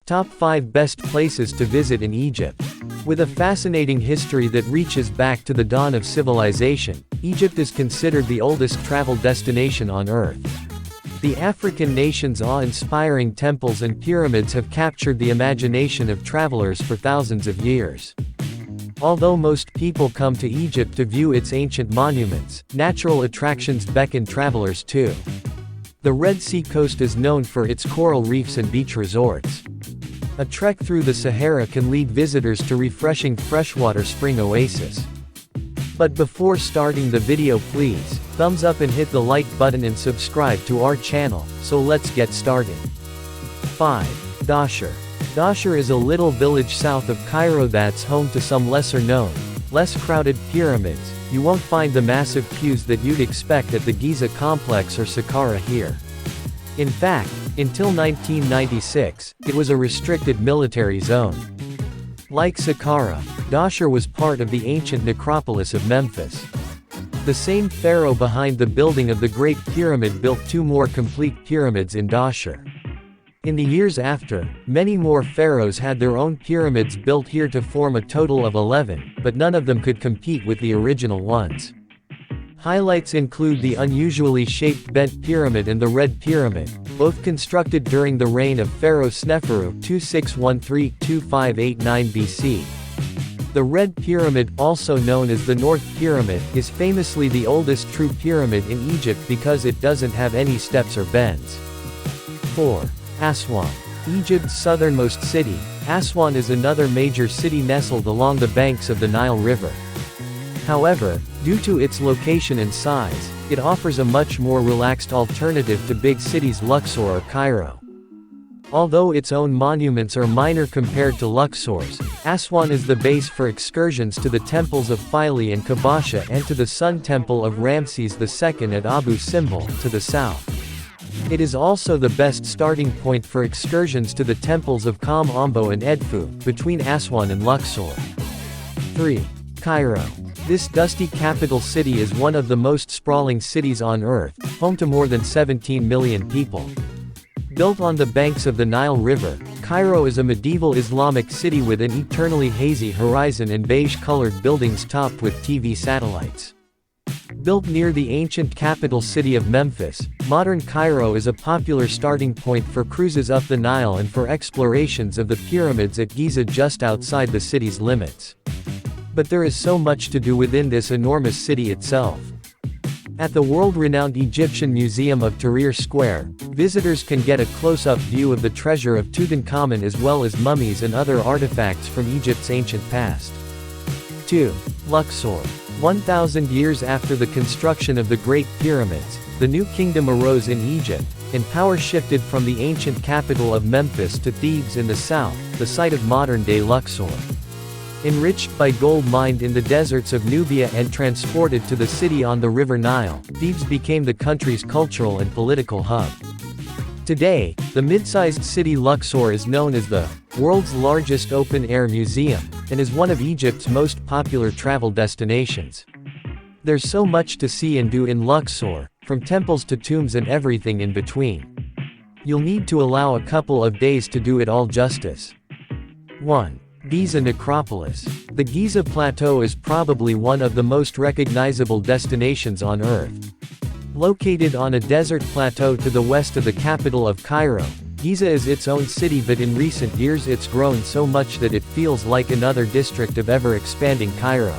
Top 5 Best Places to Visit in Egypt. With a fascinating history that reaches back to the dawn of civilization, Egypt is considered the oldest travel destination on Earth. The African nation's awe-inspiring temples and pyramids have captured the imagination of travelers for thousands of years. Although most people come to Egypt to view its ancient monuments, natural attractions beckon travelers too. The Red Sea coast is known for its coral reefs and beach resorts. A trek through the Sahara can lead visitors to refreshing freshwater spring oases. But before starting the video, please, thumbs up and hit the like button and subscribe to our channel, so let's get started. 5. Dahshur. Dahshur is a little village south of Cairo that's home to some lesser-known, less crowded pyramids. You won't find the massive queues that you'd expect at the Giza complex or Saqqara here. In fact, until 1996, it was a restricted military zone. Like Saqqara, Dahshur was part of the ancient necropolis of Memphis. The same pharaoh behind the building of the Great Pyramid built 2 more complete pyramids in Dahshur. In the years after, many more pharaohs had their own pyramids built here to form a total of 11, but none of them could compete with the original ones. Highlights include the unusually shaped Bent Pyramid and the Red Pyramid, both constructed during the reign of Pharaoh Sneferu 2613-2589 BC. The Red Pyramid, also known as the North Pyramid, is famously the oldest true pyramid in Egypt because it doesn't have any steps or bends. 4. Aswan. Egypt's southernmost city, Aswan is another major city nestled along the banks of the Nile River. However, due to its location and size, it offers a much more relaxed alternative to big cities Luxor or Cairo. Although its own monuments are minor compared to Luxor's, Aswan is the base for excursions to the temples of Philae and Kabasha and to the Sun Temple of Ramses II at Abu Simbel, to the south. It is also the best starting point for excursions to the temples of Kam Ombo and Edfu, between Aswan and Luxor. 3. Cairo. This dusty capital city is one of the most sprawling cities on Earth, home to more than 17 million people. Built on the banks of the Nile River, Cairo is a medieval Islamic city with an eternally hazy horizon and beige-colored buildings topped with TV satellites. Built near the ancient capital city of Memphis, modern Cairo is a popular starting point for cruises up the Nile and for explorations of the pyramids at Giza just outside the city's limits. But there is so much to do within this enormous city itself. At the world-renowned Egyptian Museum of Tahrir Square, visitors can get a close-up view of the treasure of Tutankhamun as well as mummies and other artifacts from Egypt's ancient past. 2. Luxor. 1,000 years after the construction of the Great Pyramids, the new kingdom arose in Egypt, and power shifted from the ancient capital of Memphis to Thebes in the south, the site of modern-day Luxor. Enriched by gold mined in the deserts of Nubia and transported to the city on the River Nile, Thebes became the country's cultural and political hub. Today, the mid-sized city Luxor is known as the world's largest open-air museum, and is one of Egypt's most popular travel destinations. There's so much to see and do in Luxor, from temples to tombs and everything in between. You'll need to allow a couple of days to do it all justice. 1. Giza Necropolis. The Giza Plateau is probably one of the most recognizable destinations on Earth. Located on a desert plateau to the west of the capital of Cairo, Giza is its own city, but in recent years it's grown so much that it feels like another district of ever-expanding Cairo.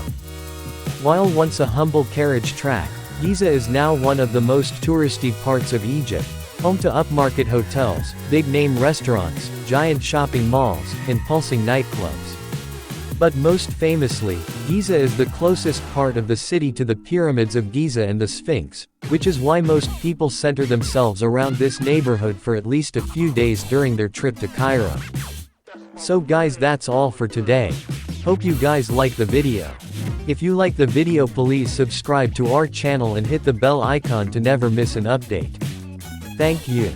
While once a humble carriage track, Giza is now one of the most touristy parts of Egypt, home to upmarket hotels, big-name restaurants, giant shopping malls, and pulsing nightclubs. But most famously, Giza is the closest part of the city to the pyramids of Giza and the Sphinx, which is why most people center themselves around this neighborhood for at least a few days during their trip to Cairo. So guys, that's all for today. Hope you guys like the video. If you like the video, please subscribe to our channel and hit the bell icon to never miss an update. Thank you.